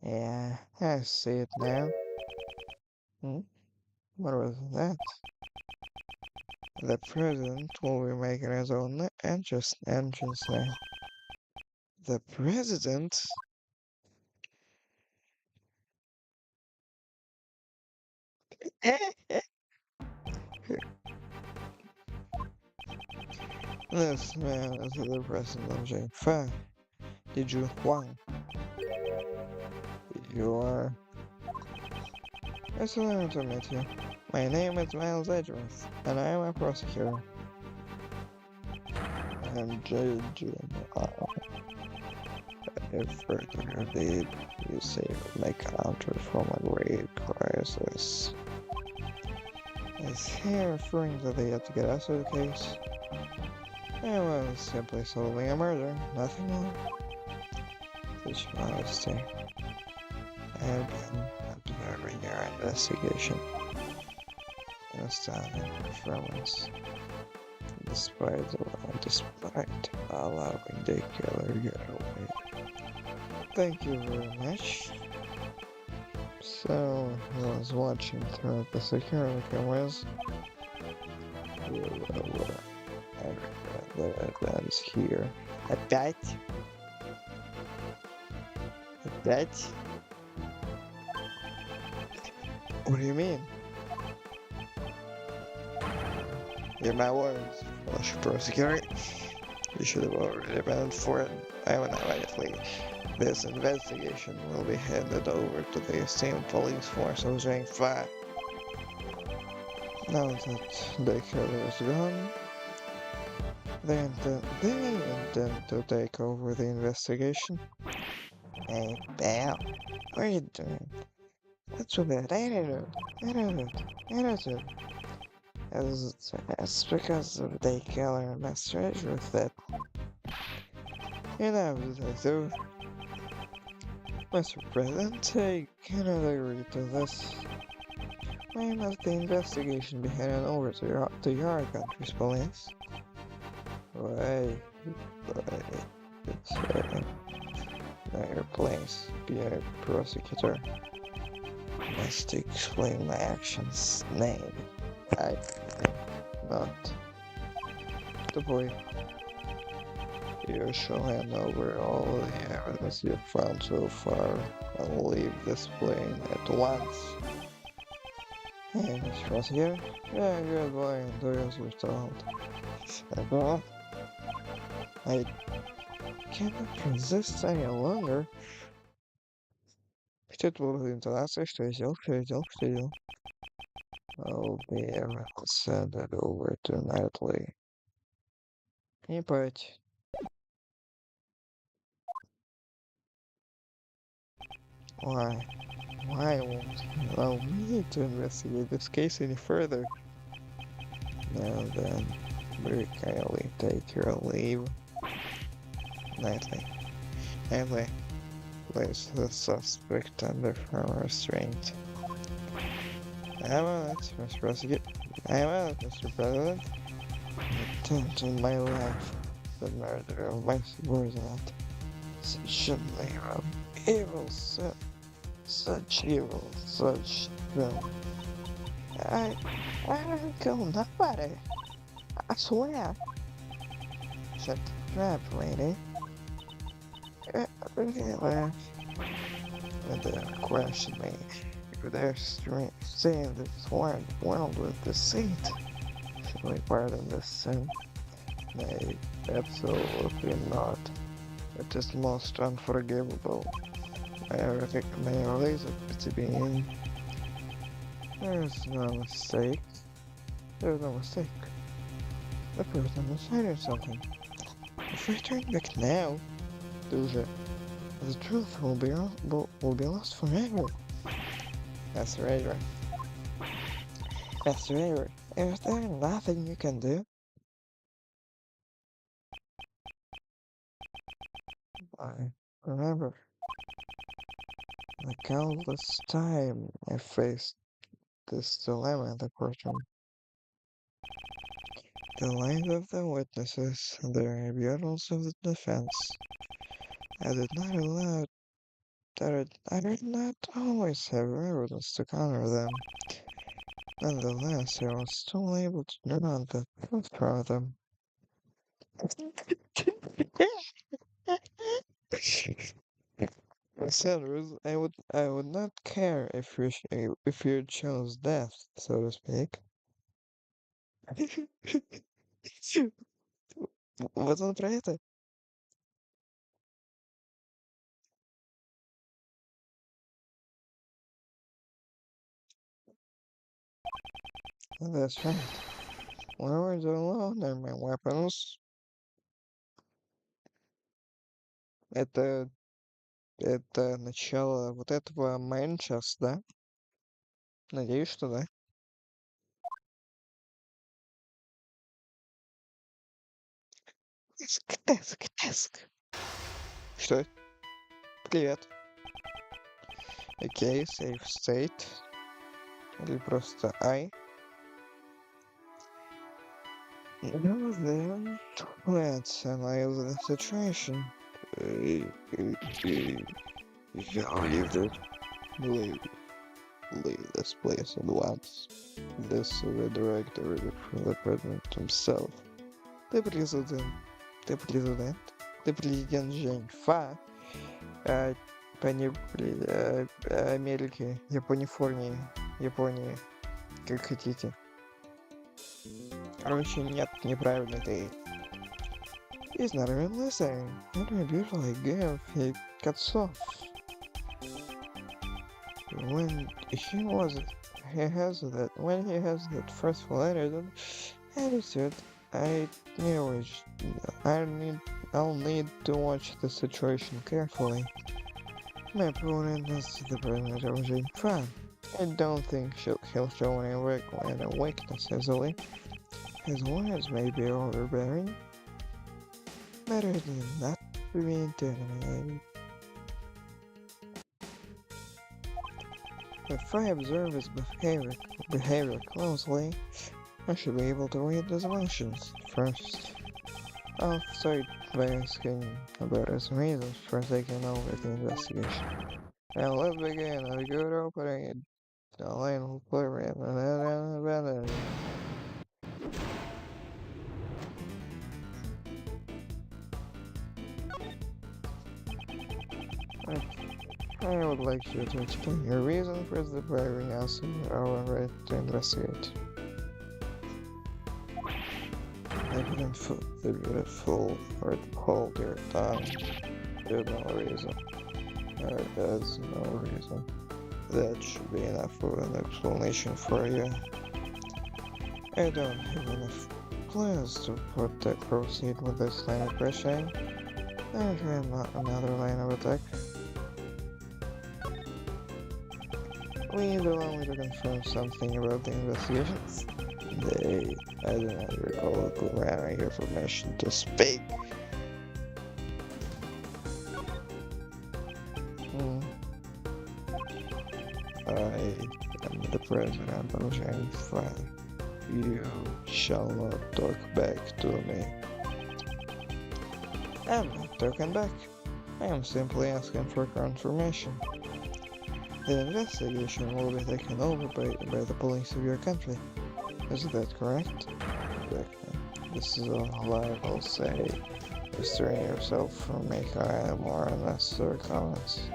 Speaker 1: Yeah, I see it now. What was that? The president will be making his own entrance now. The president? This man is the president of Jingfa. Did you Huang? You are... It's an honor to meet you. My name is Miles Edgeworth, and I am a prosecutor. I'm judging if further need you saved my country from a great crisis. Is he referring to the yet to get us of the case? I was simply solving a murder, nothing more. Such modesty. I have been observing your investigation. An astounding performance. Despite allowing the killer to get away. Thank you very much. So, I was watching throughout the security cameras. That is here. Опять? Опять? What do you mean? In my words, Mr. Prosecutor, you should have already been informed immediately. This investigation will be handed over to the esteemed police force of Zhangfa. Now that the killer is gone, they intend to take over the investigation. Hey, pal, what are you doing? What's with that attitude? Attitude. It's because of the killer master with that. You know what I do. Mr. President, I cannot agree to this. Why must the investigation be handed over to your country's police? Why? It's not your place. Be a prosecutor. Must explain my actions. Nay, I not. The boy. You shall hand over all the evidence you've found so far and leave this plane at once. Hey, Mr. Prosecutor. Yeah, good boy. Do as you're told. Well, I cannot resist any longer. Что это была интонация? Что я сделал? Что я сделал? Что я делал? I'll be able to send it over to Nightly. Ебать. Why? Why won't you allow me to investigate this case any further? Now then, very kindly take your leave. Nightly. Nightly. Place the suspect under firm restraint. I'm on it, Mr. Prosecutor. I'm on it, Mr. President. Attempt in my life, the murder of my subordinate. Such a layer of evil, such evil, such film. I don't kill nobody. I swear. Shut the trap, lady. And question me. They're saying this world with deceit. Should we pardon this sin? Nay, absolutely not. It is most unforgivable. May I release it to be in. There is no mistake. There is no mistake. The person is hiding something. If we turn back now, the truth will be lost forever. That's right. That's right. Is there nothing you can do? I remember the countless time I faced this dilemma in the courtroom. The life of the witnesses and the rebuttals of the defense. I did not allow that I did not always have evidence to counter them. Nonetheless, I was still able to draw the truth from them. Sanders, I would not care if you chose death, so to speak. Вот он про это. That's right. When I was alone and my weapons, это это начало вот этого main chest, да? Надеюсь, что да. Теск. Что? Привет. Окей, safe state. Или просто I. No, then let's analyze the situation. Leave this place at once. This is a direct order from the president himself. Ты президент. Ты президент. Ты президент Женьфа. Америки, Японии, как хотите. Короче, нет, неправильно ты. He's not even listening. What a beautiful give, he cuts off. When he has that firstful attitude, I'll need to watch the situation carefully. My opponent is the president of Jane Fan. I don't think he'll show any weakness easily. His words may be overbearing. Better than not to be intimidated. If I observe his behavior closely, I should be able to read his emotions. First, I'll start by asking about his reasons for taking over the investigation. Now let's begin. A good opening. The line will play I would like you to explain your reason for depriving us of our right to investigate. I couldn't or hold your tongue. There's no reason. There's no reason. That should be enough of an explanation for you. I don't have enough plans to proceed with this line of questioning. I'll try another line of attack. We do want me to confirm something about the investigations. I do not recall granting your permission to speak. I am the president of Jane Fan. You shall not talk back to me. I'm not talking back. I am simply asking for confirmation. The investigation will be taken over by the police of your country. Is that correct? Exactly. This is all I will say. Restrain yourself from making any more unnecessary comments.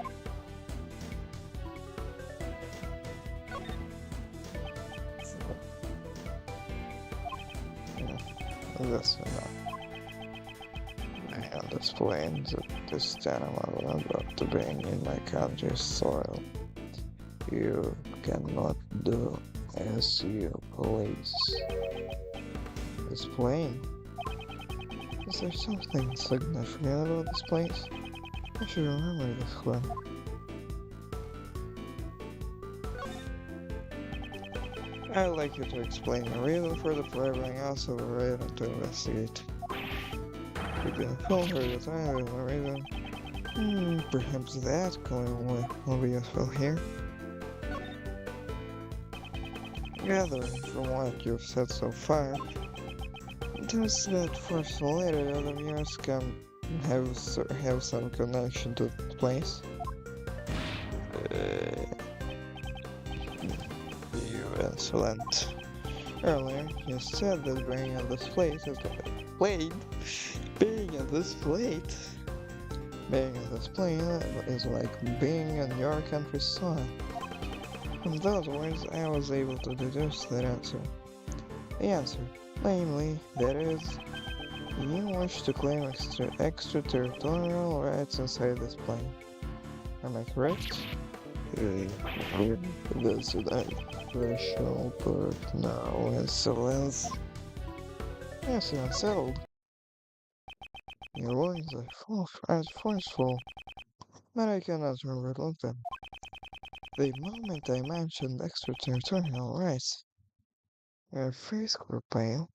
Speaker 1: That's enough. I am displaying that this animal is about to bring in my country's soil. You cannot do as you please. This plane? Is there something significant about this place? I should remember this one. I'd like you to explain the reason for the depriving us of a right to investigate. You've been informed for the time of the reason. Perhaps that claim will be useful here. Gathering from what you've said so far, does that first lady of yours can have some connection to the place? You insolent. Earlier, you said that being on this plate is like being on your country's soil. From those words, I was able to deduce that answer. The answer, namely, that is, you wish to claim extraterritorial rights inside this plane. Am I correct? That's an rational part now, insolence. Yes, you're unsettled. Your words are forceful, but I cannot overlook them. The moment I mentioned extraterritorial rights, your face grew pale.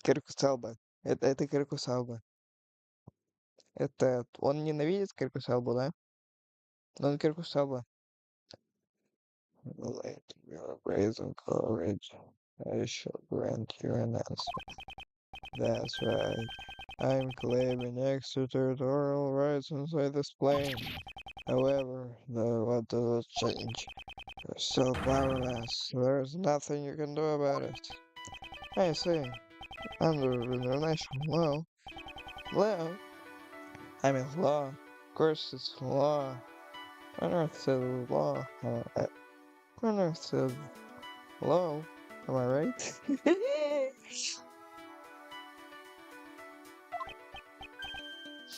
Speaker 1: Киркусалба. Это Киркусалба. Это он ненавидит Киркусалбу, да? Но он Киркусалба. Let your brazen courage. I shall grant you an answer. That's right. I'm claiming extraterritorial rights inside this plane. However, what does it change? You're still powerless. There's nothing you can do about it. I see. Under international law? I mean law. Of course it's law. On earth says law. On earth says law. Am I right?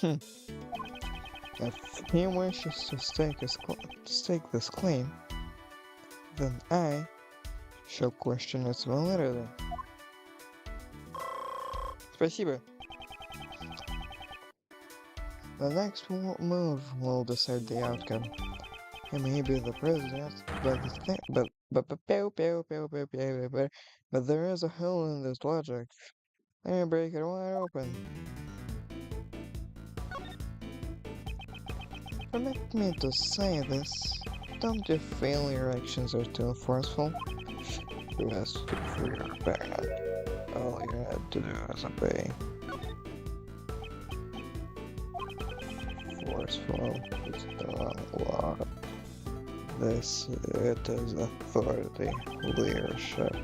Speaker 1: If he wishes to stake this claim, then I shall question its validity. Спасибо. The next move will decide the outcome. He may be the president, but the thing, but there is a hole in this logic. Let me break it wide open. Permit me to say this. Don't you feel your actions are too forceful? You asked for your parent. All you had to do was obey. Forceful is the wrong word. It is authority, leadership.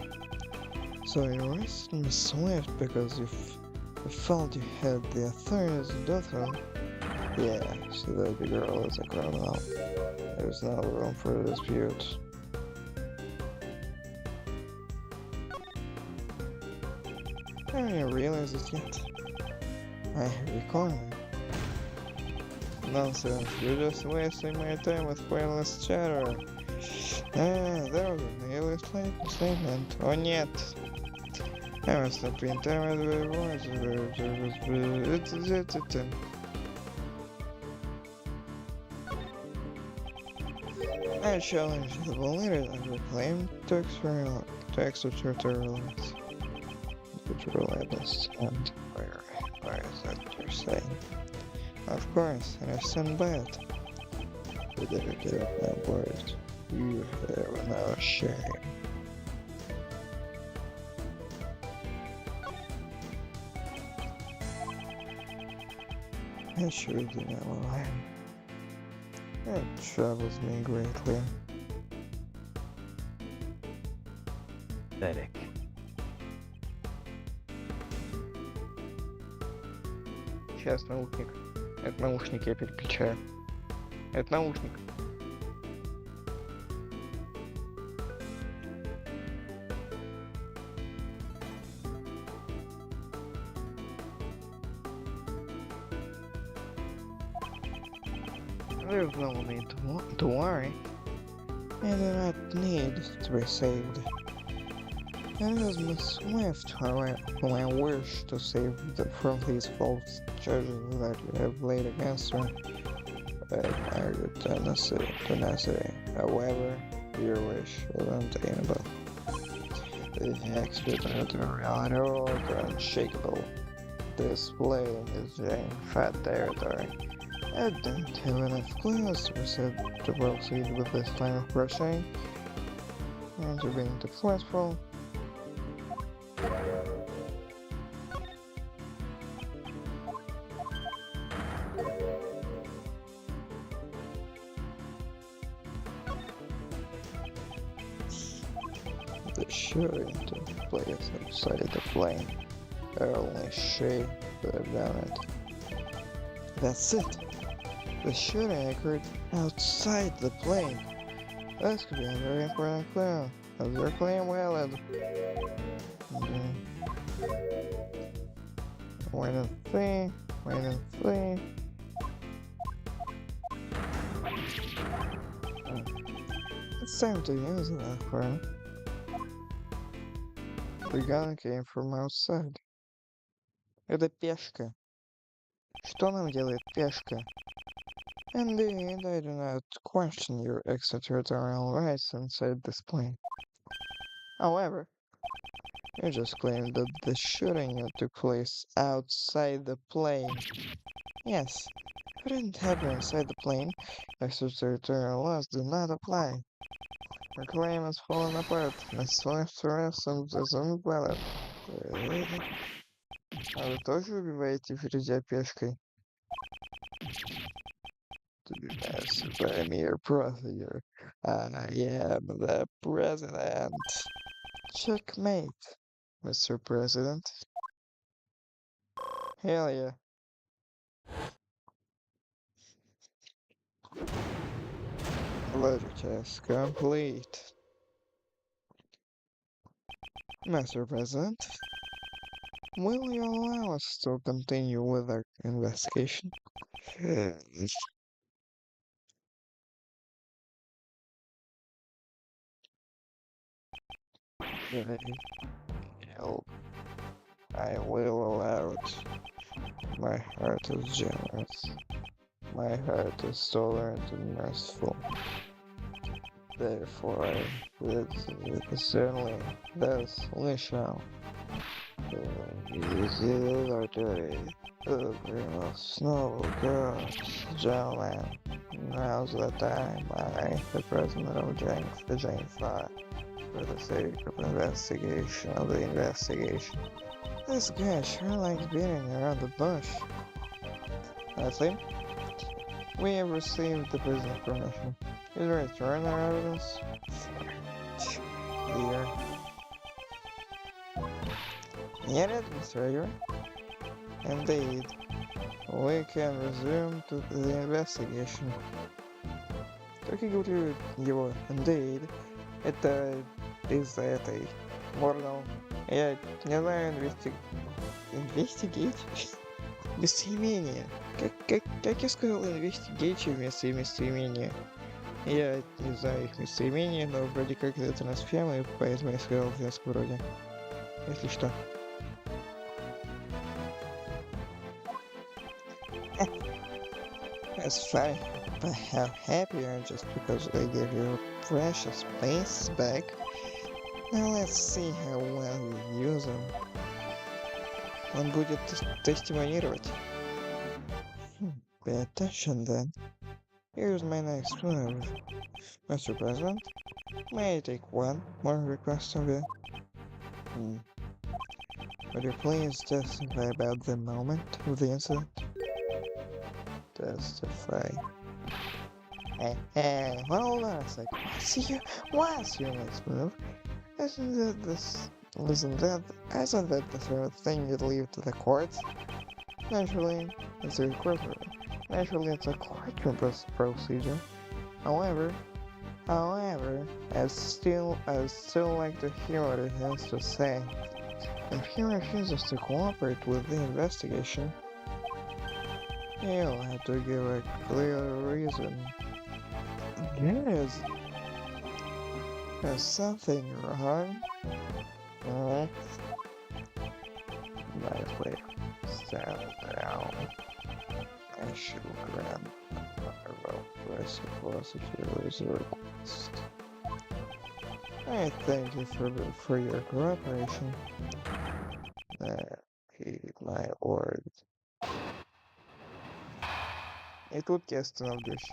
Speaker 1: So you arrested me Swift because you felt you had the authority to do so? Yeah, so that the girl is a criminal. There's no room for dispute. I didn't realize it yet. I have your corner. Nonsense, you're just wasting my time with pointless chatter. There was an alien statement. Oh, нет. I must have been tired of the voice. I challenge the validity of your claim to extraterritorialize. And where is that you're saying? Of course, and I stand by it. You didn't give up my word. You have no shame. I sure do not lie. It troubles me greatly.
Speaker 2: Pathetic.
Speaker 1: Сейчас наушник. Это наушник, я переключаю. Это наушник. There's no need to worry. I do not need to be saved. It is Miss Swift whom I wish to save from these false charges that you have laid against her. I admire your tenacity. However, your wish is unattainable. The extraterritoriality is unshakable. Display is in fat territory. I don't have enough clues to proceed with this line of questioning. And you're being too forceful. The shooting took place outside the plane. Only she could have done it. That's it. The shooting occurred outside the plane. This could be a very important clue. Is your claim valid? Wait and see. Wait and see. It's time to use that for. The gun came from outside. Это пешка. Что нам делает пешка? Indeed, I do not question your extraterritorial rights inside this plane. However, you just claimed that the shooting took place outside the plane. Yes, if it didn't happen inside the plane, extraterritorial laws do not apply. Your claim has fallen apart. Miss Swift's arrest is invalid. А вы тоже убиваете Фрезя пешкой? Yes, I'm your president. I am the president. Checkmate, Mr. President. Hell yeah. Logic test complete. Mr. President, will you allow us to continue with our investigation? Help. I will allow it. My heart is generous. My heart is tolerant and merciful. Therefore, I certainly thus we shall. Easy or dirty. The green of snow goes Jolland. Now's the time I, the president of the Jane 5, for the sake of the investigation. This guy sure likes beating around the bush. That's it. We have received the prisoner's permission. Is there a return our evidence? Here. Get it, Mr. Edgar? Indeed. We can resume to the investigation. Только говорю его, indeed. Это Моргал. Я не знаю, инвестигейт? Местоимение. Как я сказал, инвестигейт вместо местоимения? Я не знаю их местоимения, но вроде как это трансфема, и поэтому я сказал в женском роде. Если что. That's fine, but how happy you are just because they give you precious space back. Now let's see how well you use them. Он будет тестимонировать. Pay attention then. Here's my next move. Mr. President, may I take one more request of you? Would you please testify about the moment of the incident? Testify. Hey, hold on a sec. What's your next move? Isn't that the sort of thing you'd leave to the courts? Naturally, it's a courtroom procedure. However, I'd still like to hear what it has to say. If he refuses to cooperate with the investigation, he'll have to give a clear reason. Yes. There's something wrong. Nicely. Stand down. I should grant a prosecutor's request. I thank you for your cooperation. Heed my words. И тут я остановлюсь.